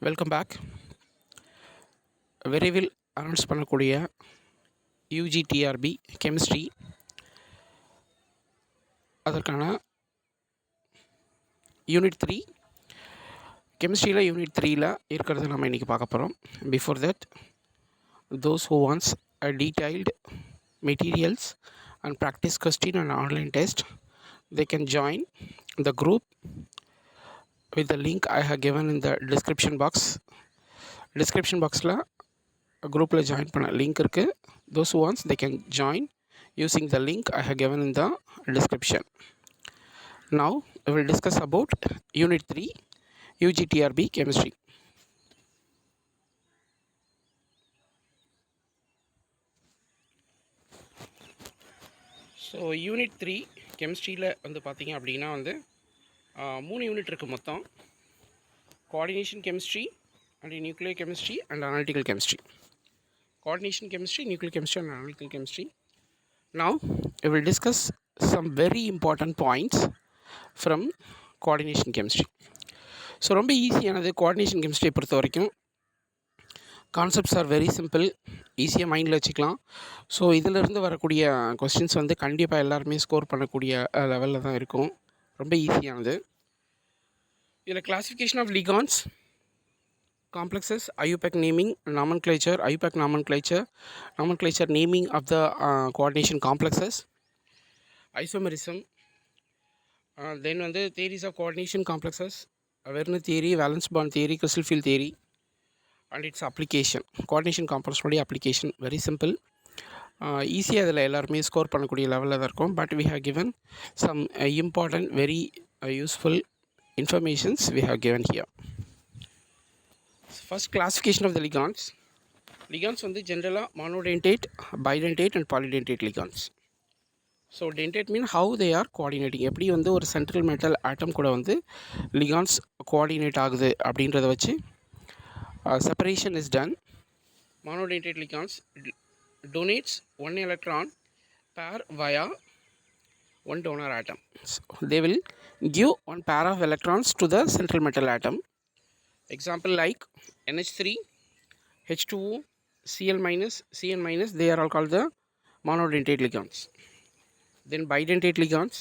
Welcome back. விரைவில் announce பண்ணக்கூடிய UGTRB chemistry அதற்கான யூனிட் 3 கெமிஸ்ட்ரியில் யூனிட் 3ல் இருக்கிறத நம்ம இன்றைக்கி பார்க்க போகிறோம். Before that, those who wants a detailed materials and practice question and online test, they can join the group with the link I have given in the description box. Description boxல குரூப்பில் join பண்ண link இருக்குது. those who wants they can join using the link I have given in the description. Now we will discuss about unit 3 UGTRB chemistry. So unit 3 கெமிஸ்ட்ரியில் வந்து பார்த்திங்க அப்படின்னா வந்து 3 unit இருக்குது மொத்தம். Coordination chemistry and nuclear chemistry and analytical chemistry. Coordination chemistry, nuclear chemistry and analytical chemistry. Now we will discuss some very important points from coordination chemistry. So ரொம்ப ஈஸியானது coordination கெமிஸ்ட்ரியை பொறுத்த வரைக்கும். கான்செப்ட்ஸ் ஆர் வெரி சிம்பிள், ஈஸியாக மைண்டில் வச்சுக்கலாம். So இதிலிருந்து வரக்கூடிய questions வந்து கண்டிப்பாக எல்லாருமே ஸ்கோர் பண்ணக்கூடிய லெவலில் தான் இருக்கும். ரொம்ப ஈஸியானது. இதில் classification of ligands, complexes, IUPAC naming, nomenclature, IUPAC nomenclature naming of the coordination complexes, isomerism, then வந்து theories of coordination complexes, Werner theory, valence bond theory, crystal field theory, and its application. Coordination complex உடைய application very simple, ஈஸியாக இதில் எல்லாருமே score பண்ணக்கூடிய லெவலில் தான் இருக்கும். But we have given some important very useful informations we have given here. First, classification of the ligands. Ligands வந்து ஜென்ரலாக monodentate, bidentate and polydentate ligands. So dentate mean how they are coordinating, எப்படி வந்து ஒரு central metal ஆட்டம் கூட வந்து ligands coordinate ஆகுது அப்படின்றத வச்சு separation is done. Monodentate ligands donates one electron pair via one donor atom. So they will give one pair of electrons to the central metal atom. Example like NH3, H2O, Cl minus, Cn minus, they are all called the monodentate ligands. Then bidentate ligands,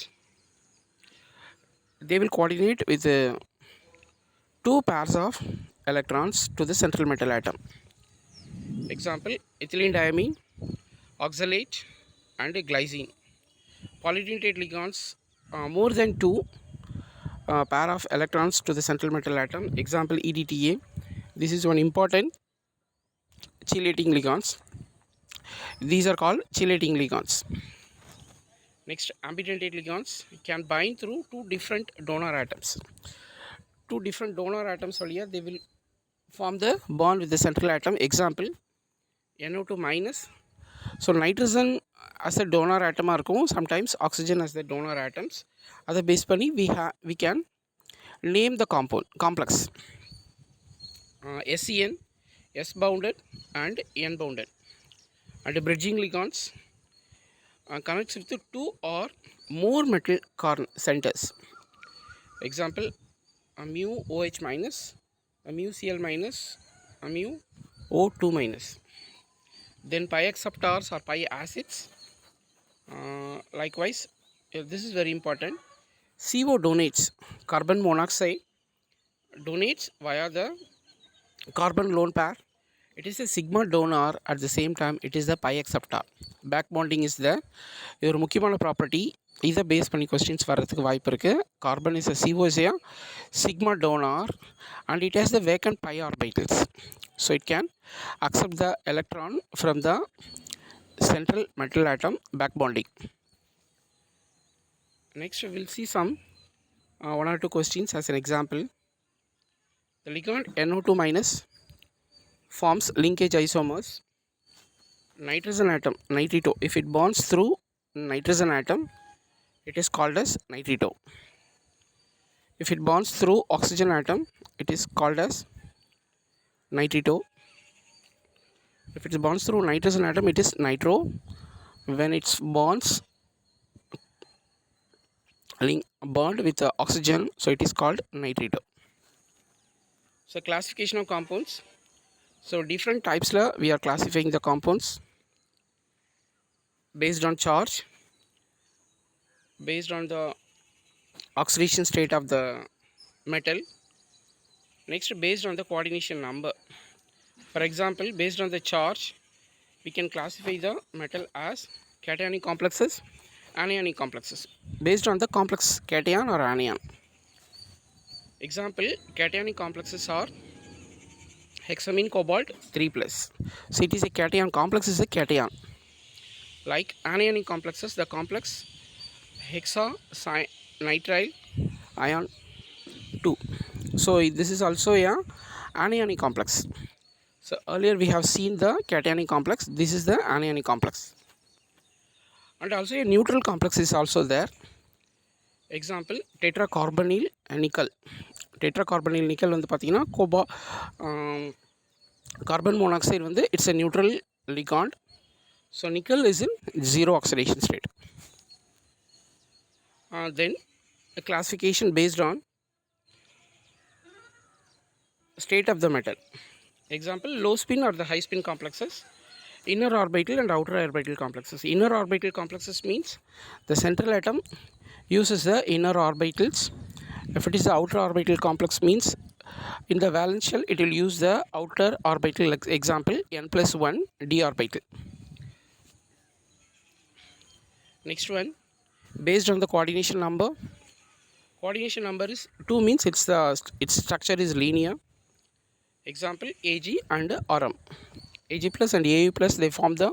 they will coordinate with two pairs of electrons to the central metal atom. Example ethylene diamine, oxalate and glycine. Polydentate ligands, more than two pair of electrons to the central metal atom. Example EDTA. This is one important chelating ligands. These are called chelating ligands. Next, ambidentate ligands can bind through two different donor atoms. Two different donor atoms earlier, they will form the bond with the central atom. Example NO2 minus. So nitrogen as a donor atom இருக்கும், sometimes oxygen as the donor atoms. அதை base பண்ணி we can name the compound complex. SCN, S bounded and N bounded. And bridging ligands connects with two or more metal centers. Example mu OH minus, mu Cl minus, mu O2 minus. Then pi acceptors or pi acids. Likewise, this is very important. CO donates, carbon monoxide donates via the carbon lone pair. It is a sigma donor, at the same time it is the pi acceptor. Back bonding is there. இது ஒரு முக்கியமான property. இதை base பண்ணி questions வர்றதுக்கு வாய்ப்பு இருக்குது. Carbon is a CO is a sigma donor and it has the vacant pi orbitals, so it can accept the electron from the central metal atom. Back bonding. Next we will see some one or two questions as an example. The ligand NO2 minus forms linkage isomers. Nitrogen atom nitrito, if it bonds through nitrogen atom, it is called as nitrito. If it bonds through oxygen atom, it is called as nitrito. If it bonds through nitrogen atom, it is nitro. When it bonds bond with oxygen, so it is called nitrito. So classification of compounds. So different types la we are classifying the compounds based on charge, based on the oxidation state of the metal. Next, based on the coordination number. For example, based on the charge, we can classify the metal as cationic complexes, anionic complexes, based on the complex cation or anion. Example, cationic complexes are hexamine cobalt 3 plus. So it is a cation, complex is a cation. Like anionic complexes, the complex hexanitrile ion 2. So this is also a anionic complex. So earlier we have seen the cationic complex, this is the anionic complex. And also a neutral complex is also there. Example, tetracarbonyl nickel. Tetracarbonyl nickel வந்து பார்த்தீங்கன்னா carbon monoxide வந்து it's a neutral ligand. So nickel is in zero oxidation state. Then a classification based on state of the metal. Example, low spin or the high spin complexes, inner orbital and outer orbital complexes. Inner orbital complexes means the central atom uses the inner orbitals. If it is the outer orbital complex means in the valence shell it will use the outer orbital. Example, n plus 1 d orbital. Next one, based on the coordination number. Coordination number is 2 means its structure is linear. Example, Ag and Rm. Ag plus and Au plus they form the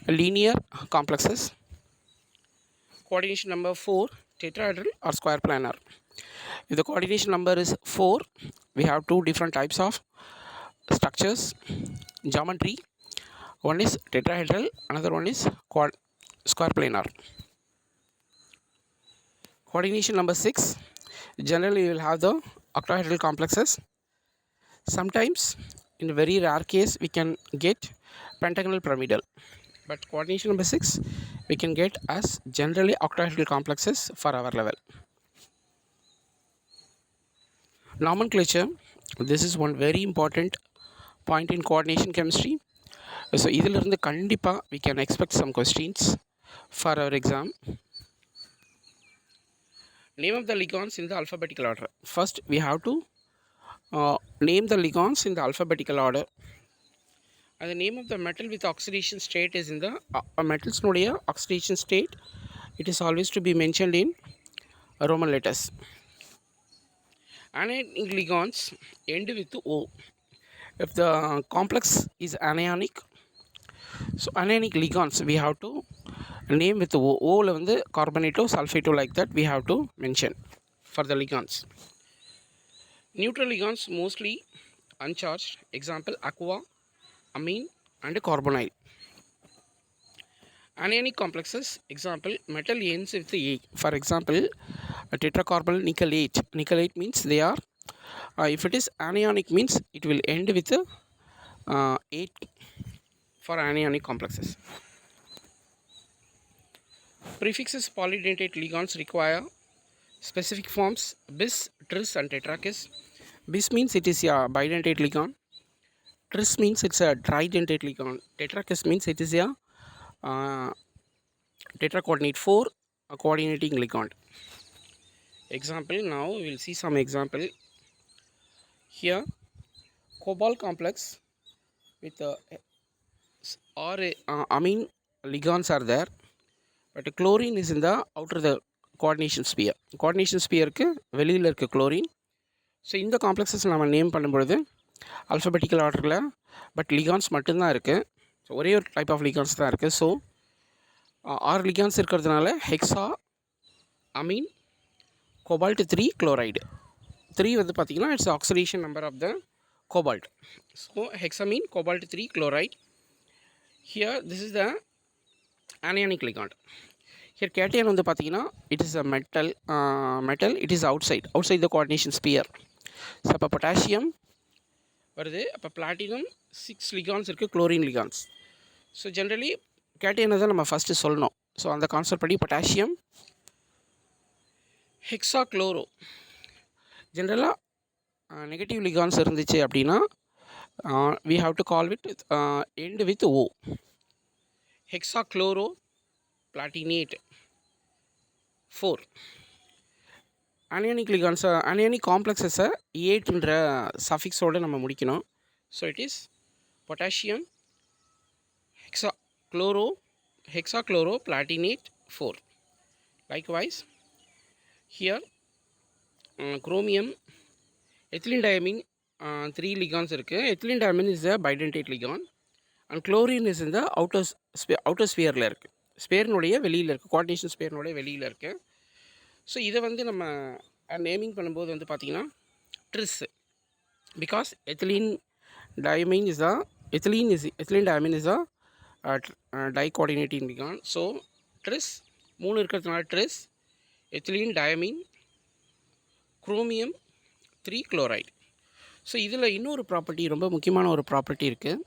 linear complexes. Coordination number 4, tetrahedral or square planar. If the coordination number is 4, we have two different types of structures, geometry. One is tetrahedral, another one is square planar. Coordination number 6, generally you will have the octahedral complexes. Sometimes in a very rare case we can get pentagonal pyramidal, but coordination number 6 we can get as generally octahedral complexes for our level. Nomenclature, this is one very important point in coordination chemistry. So இதிலிருந்து கண்டிப்பா we can expect some questions for our exam. Name of the ligands in the alphabetical order. First we have to name the ligands in the alphabetical order. And the name of the metal with oxidation state is in the metals nuடைய oxidation state, it is always to be mentioned in Roman letters. Anionic ligands end with O. If the complex is anionic, so anionic ligands we have to name with O. O la வந்து carbonato, sulfato like that we have to mention for the ligands. Neutral ligands mostly uncharged. Example, aqua, amine and carbonyl. Anionic complexes, example, metal ends with A. For example, a tetracarbonyl nickelate. Nickelate means they are, if it is anionic means it will end with 8 for anionic complexes. Prefixes polydentate ligands require specific forms bis, tris and tetrakis. Bis means it is a bidentate ligand. Tris means it's a tridentate ligand. Tetrakis means it is a tetracoordinate 4 coordinating ligand. Example, now we will see some example. Here cobalt complex with amine ligands are there, but chlorine is in the outer the coordination sphere. Coordination sphere க்கு வெளியில இருக்க chlorine. So இந்த complexes நம்ம name பண்ணும்பொழுது alphabetical orderல but ligands மட்டும்தான் இருக்கு. So ஒரே ஒரு டைப் ஆஃப் ligands தான் இருக்குது. ஸோ 6 ligands இருக்கிறதுனால ஹெக்ஸா அமீன் cobalt 3 chloride. 3 வந்து பார்த்தீங்கன்னா it's oxidation number of the cobalt. So hexamine cobalt 3 chloride. Here this is the anionic ligand. Here cation வந்து பார்த்தீங்கன்னா it is a metal it is outside the coordination sphere. So அப்போ potassium வருது, அப்போ platinum 6 ligands இருக்குது, chlorine ligands. So generally கேட்டியனை தான் நம்ம first சொல்லணும். So அந்த கான்செப்ட் படி பொட்டாசியம் ஹெக்ஸா குளோரோ. ஜென்ரலாக நெகட்டிவ் லிகான்ஸ் இருந்துச்சு அப்படின்னா we have to call it end with O. hexachloroplatinate 4. அனியானிக் லிகான்ஸை அனியானிக் காம்ப்ளெக்ஸஸை ஏட்ன்ற சஃபிக்ஸோடு நம்ம முடிக்கணும். So it is potassium hexachloroplatinate 4. Likewise here chromium ethylene diamine 3 ligands இருக்குது. ethylene diamine is a bidentate ligand and chlorine is in the outer sphereல இருக்குது. ஸ்பேர்னுடைய வெளியில் இருக்குது, coordination ஸ்பேர்னுடைய வெளியில் இருக்குது. So இதை வந்து நம்ம நேமிங் பண்ணும்போது வந்து பார்த்திங்கன்னா ட்ரிஸ், because ethylene diamine is a ethylene diamine is a dicoordinating ligand. So tris 3 இருக்கிறதுனால tris, ethylene diamine, chromium 3 chloride. So இதில் இன்னொரு ப்ராப்பர்ட்டி, ரொம்ப முக்கியமான ஒரு ப்ராப்பர்ட்டி இருக்குது.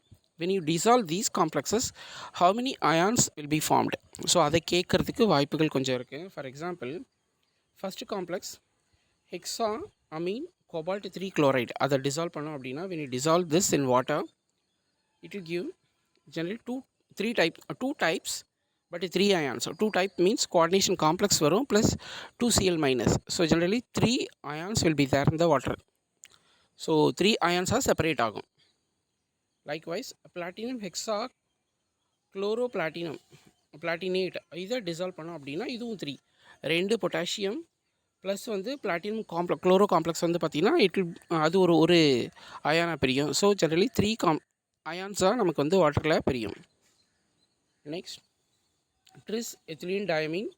when you dissolve these complexes how many ions will be formed? So அதை கேட்குறதுக்கு வாய்ப்புகள் கொஞ்சம் இருக்குது. For example first complex hexaamine cobalt 3 chloride, அதை டிசால்வ் பண்ணோம் அப்படின்னா when you dissolve this in water it will give generally two types but 3 ions. So 2 type means coordination complex வரும் plus 2 Cl minus. So generally 3 ions will be there in the water. So 3 ions are separate ஆகும். Likewise platinum hexachloroplatinate இதை dissolve பண்ணோம் அப்படின்னா இதுவும் 3, 2 potassium plus வந்து platinum chloro complex வந்து பார்த்திங்கன்னா அது ஒரு அயானாக பிரியும். ஸோ ஜென்ரலி 3 அயான்ஸாக நமக்கு வந்து வாட்டரில் பிரியும். Next tris ethylene diamine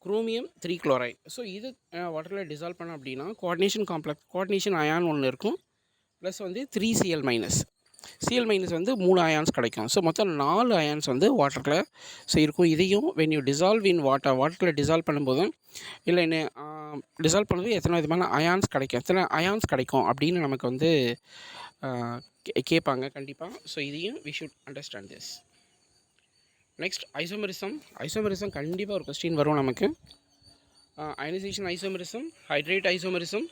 chromium 3 chloride. So இது வாட்டரில் டிசால்வ் பண்ணோம் அப்படின்னா கோஆர்டினேஷன் அயான் ஒன்று இருக்கும் ப்ளஸ் வந்து 3 Cl minus. Cl minus வந்து 3 அயான்ஸ் கிடைக்கும். ஸோ மொத்தம் 4 அயான்ஸ் வந்து வாட்டரில் ஸோ இருக்கும். இதையும் when you dissolve in வாட்டரில் டிசால்வ் பண்ணும்போதும் இல்லை என்ன டிசால்வ் பண்ணும்போது எத்தனை விதமான அயான்ஸ் கிடைக்கும் அப்படின்னு நமக்கு வந்து கேட்பாங்க கண்டிப்பாக. ஸோ இதையும் we should understand this. Next isomerism கண்டிப்பாக ஒரு கொஸ்டின் வரும் நமக்கு. Ionisation isomerism, hydrate isomerism,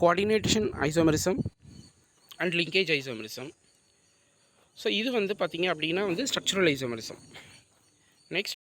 coordination isomerism and linkage isomerism. So இது வந்து பார்த்திங்க அப்படின்னா வந்து ஸ்ட்ரக்சரல் ஐசோமெரிசம்.